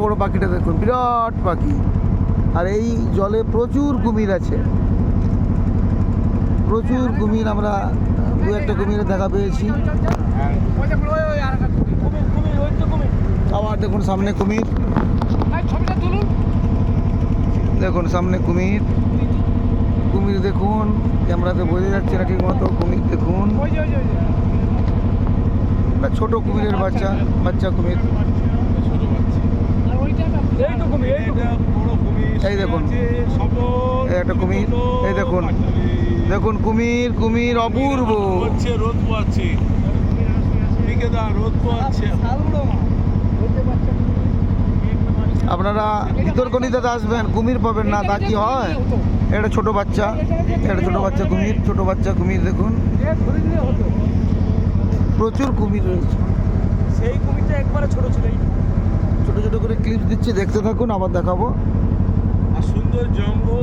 বড় পাখিটা দেখুন, বিরাট পাখি। আর এই জলে প্রচুর কুমির আছে, প্রচুর কুমির। আমরা দু একটা কুমিরের দেখা পেয়েছি। আবার দেখুন সামনে কুমির, দেখুন সামনে কুমির। কুমির দেখুন, ক্যামেরাতে বোঝা যাচ্ছে না ঠিক মতো। কুমির দেখুন, ছোট কুমিরের বাচ্চা, বাচ্চা কুমির। এই দেখুন এই একটা কুমির, এই দেখুন, দেখুন কুমির, কুমির অপূর্ব। রোদ পোয়াচ্ছে, রোদ পোয়াচ্ছে। আপনারা ভিতরকনিকাতে আসবেন, কুমির পাবেন না, তা কি হয়? এটা ছোট বাচ্চা, এটা ছোট বাচ্চা কুমির, ছোট বাচ্চা কুমির দেখুন, প্রচুর কুমির রয়েছে। সেই কুমিরটা একবারে ছোট ছিল, ছোট ছোট করে ক্লিপ দিচ্ছি, দেখতে থাকুন, আবার দেখাবো। আর সুন্দর জঙ্গল।